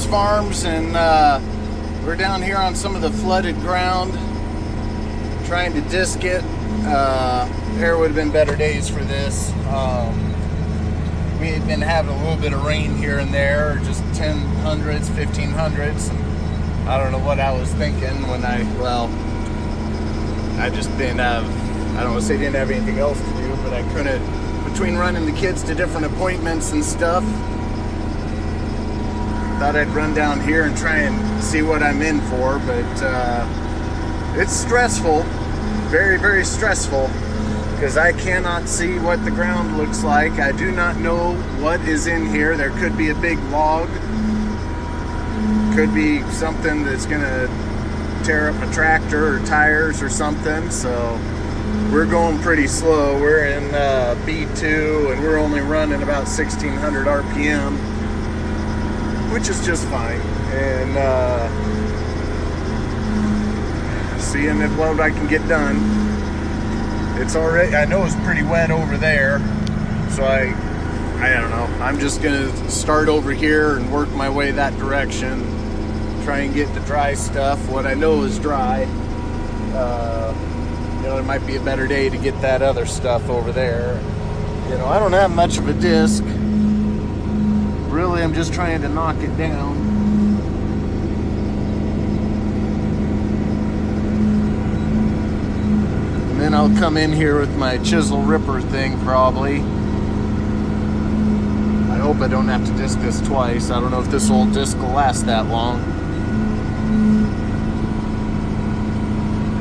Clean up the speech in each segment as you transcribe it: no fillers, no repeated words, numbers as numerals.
farms, and we're down here on some of the flooded ground trying to disc it. There would have been better days for this. We had been having a little bit of rain here and there, just 1000s, 1500s. And I don't know what I was thinking when I just didn't have, I don't want to say didn't have anything else to do, but I couldn't, between running the kids to different appointments and stuff, thought I'd run down here and try and see what I'm in for. But it's stressful, very, very stressful, because I cannot see what the ground looks like. I do not know what is in here. There could be a big log, could be something that's gonna tear up a tractor or tires or something. So we're going pretty slow. We're in B2 and we're only running about 1600 RPM, which is just fine. And seeing what I can get done. It's already, I know it's pretty wet over there, so I don't know. I'm just gonna start over here and work my way that direction. Try and get the dry stuff, what I know is dry. It might be a better day to get that other stuff over there. I don't have much of a disc. Really, I'm just trying to knock it down. And then I'll come in here with my chisel ripper thing probably. I hope I don't have to disc this twice. I don't know if this old disc will last that long.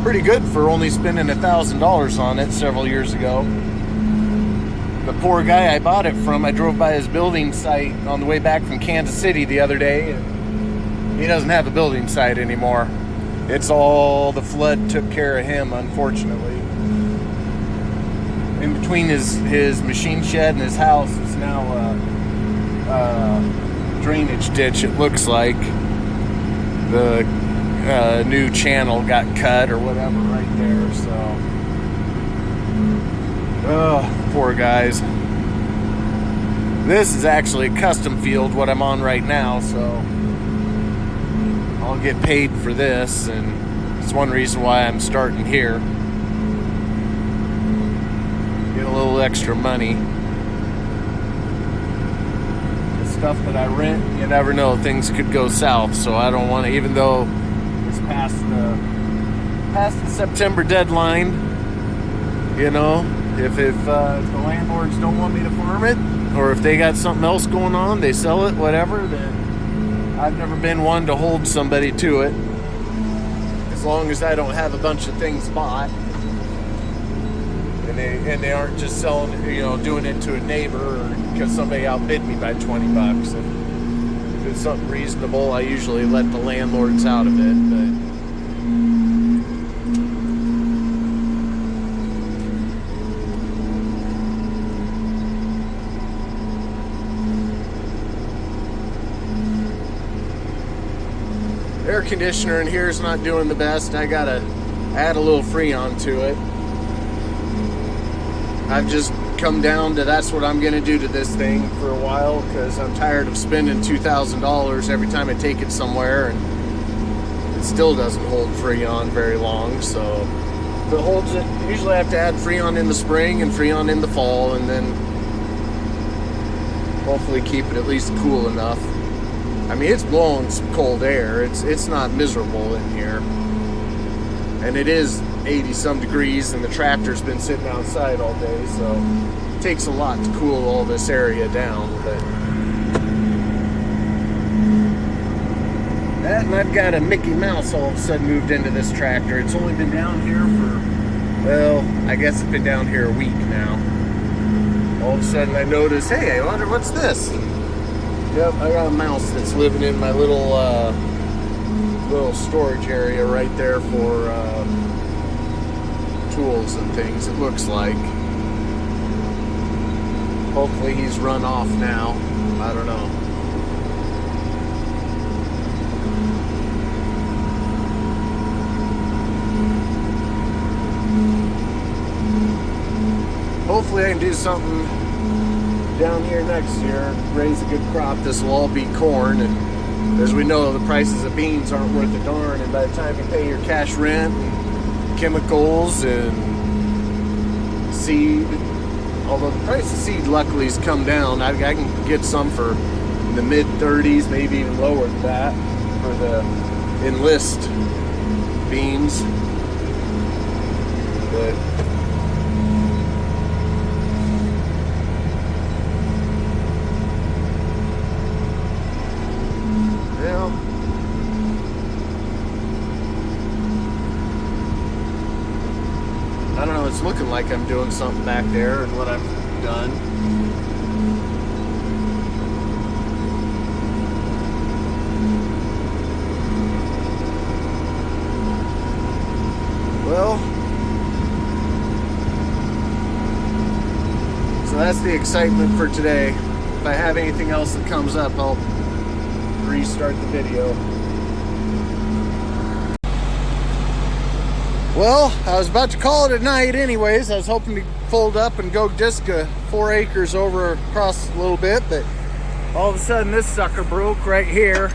Pretty good for only spending $1,000 on it several years ago. The poor guy I bought it from, I drove by his building site on the way back from Kansas City the other day, and he doesn't have a building site anymore. It's all, the flood took care of him, unfortunately. In between his machine shed and his house is now a drainage ditch, it looks like. The new channel got cut or whatever right there, so poor guys. This is actually a custom field, what I'm on right now, so I'll get paid for this, and it's one reason why I'm starting here. Get a little extra money. The stuff that I rent, you never know, things could go south, so I don't want to, even though it's past the September deadline, if the landlords don't want me to farm it, or if they got something else going on, they sell it, whatever, then I've never been one to hold somebody to it, as long as I don't have a bunch of things bought, and they aren't just selling, doing it to a neighbor, or because somebody outbid me by $20. If it's something reasonable, I usually let the landlords out of it, but air conditioner in here is not doing the best. I gotta add a little Freon to it. I've just come down to that's what I'm gonna do to this thing for a while, because I'm tired of spending $2,000 every time I take it somewhere, and it still doesn't hold Freon very long. So if it holds it, usually I have to add Freon in the spring and Freon in the fall, and then hopefully keep it at least cool enough. I mean, it's blowing some cold air. It's not miserable in here. And it is 80 some degrees, and the tractor's been sitting outside all day, so it takes a lot to cool all this area down. But that, and I've got a Mickey Mouse all of a sudden moved into this tractor. It's only been down here for, well, I guess it's been down here a week now. All of a sudden I notice, hey, I wonder what's this? Yep, I got a mouse that's living in my little storage area right there for tools and things, it looks like. Hopefully he's run off now. I don't know. Hopefully I can do something down here next year, raise a good crop. This will all be corn, and as we know, the prices of beans aren't worth a darn, and by the time you pay your cash rent and chemicals and seed, although the price of seed luckily has come down, I can get some for in the mid-30s, maybe even lower than that for the enlist beans. But well, I don't know, it's looking like I'm doing something back there and what I've done. Well, so that's the excitement for today. If I have anything else that comes up, I'll restart the video. Well, I was about to call it a night anyways. I was hoping to fold up and go disc 4 acres over across a little bit, but all of a sudden this sucker broke right here.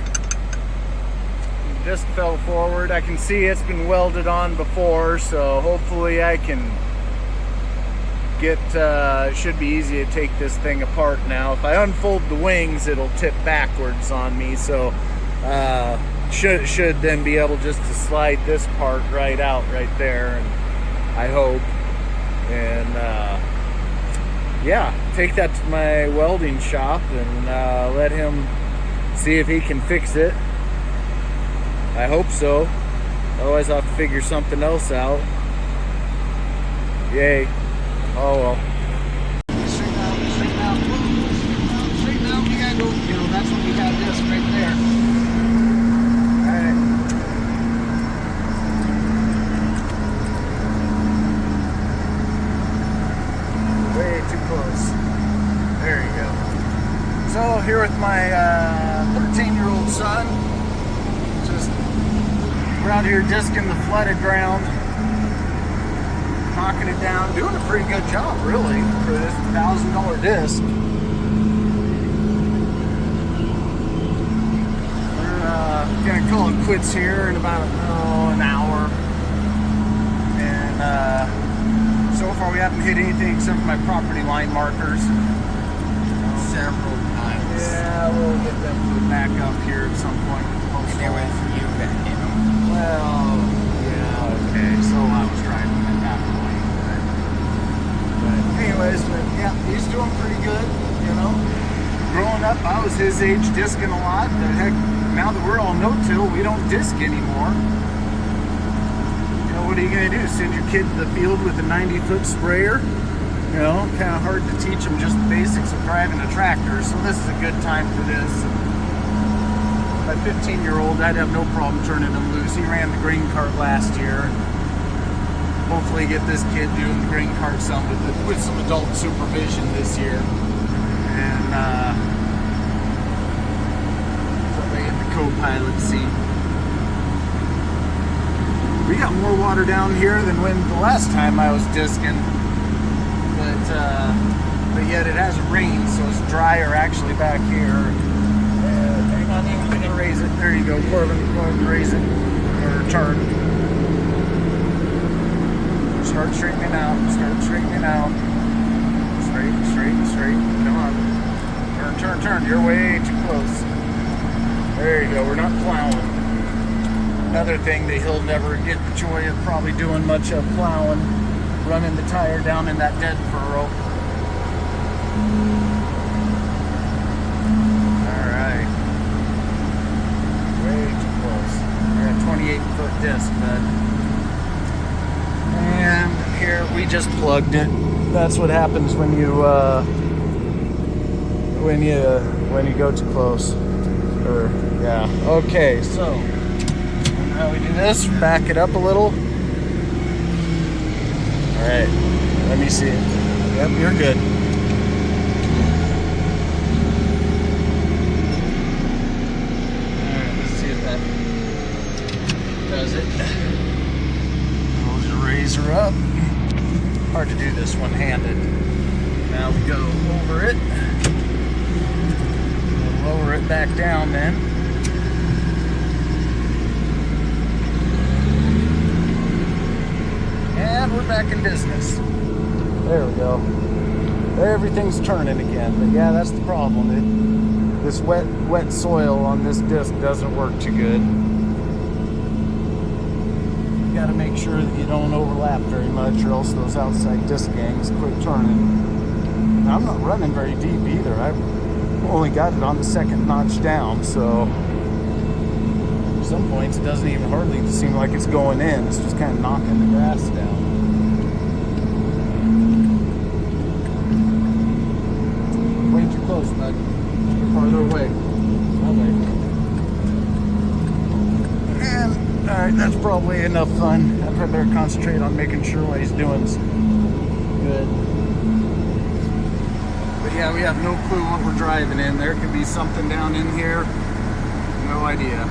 The disc fell forward. I can see it's been welded on before, so hopefully I can get, it should be easy to take this thing apart now. If I unfold the wings, it'll tip backwards on me, so should then be able just to slide this part right out right there, and I hope, and yeah, take that to my welding shop and let him see if he can fix it. I hope so, otherwise I'll have to figure something else out. Yay. Oh well. Straighten out, we gotta go, you know, that's when we have this right there. Alright. Way too close. There you go. So, here with my 13-year-old son. Just around here disking the flooded ground. Knocking it down, doing a pretty good job really for this $1,000 disc. We're gonna call it quits here in about an hour, and so far we haven't hit anything except for my property line markers several times. Yeah, we'll get them put back up here at some point. And there was you that hit them. Well, yeah, okay, so I was driving at that point. Anyways, but yeah, he's doing pretty good, you know. Growing up, I was his age discing a lot, but heck, now that we're all no-till, we don't disc anymore. You know, what are you gonna do? Send your kid to the field with a 90-foot sprayer? You know, kind of hard to teach them just the basics of driving a tractor, so this is a good time for this. My 15-year-old, I'd have no problem turning him loose. He ran the green cart last year. Hopefully get this kid doing the green cart some with some adult supervision this year, and probably in the co-pilot seat. We got more water down here than when the last time I was discing, but yet it hasn't rained, so it's drier actually back here. Hang on, I'm gonna raise it. There you go, Corbin. Go ahead and raise it or turn. Start straightening out, start straightening out. Straight, straight, straight. Come on. Turn, turn, turn. You're way too close. There you go. We're not plowing. Another thing that he'll never get the joy of probably doing much of plowing, running the tire down in that dead furrow. Alright. Way too close. We're at 28-foot disc, bud. And here we just plugged it. That's what happens when you go too close. Or yeah. Okay, so how we do this? Back it up a little. All right. Let me see. Yep, you're good. All right. Let's see if that does it. Raise her up. Hard to do this one-handed. Now we go over it. We'll lower it back down then. back in business. There we go. Everything's turning again. But yeah, that's the problem. This wet soil on this disc doesn't work too good. You got to make sure that you don't overlap very much, or else those outside disc gangs quit turning. Now, I'm not running very deep either. I've only got it on the second notch down, so at some points it doesn't even hardly seem like it's going in. It's just kind of knocking the grass down. Way too close, bud. Get farther away. And alright, that's probably enough fun. I better concentrate on making sure what he's doing is good. But yeah, we have no clue what we're driving in. There could be something down in here. No idea.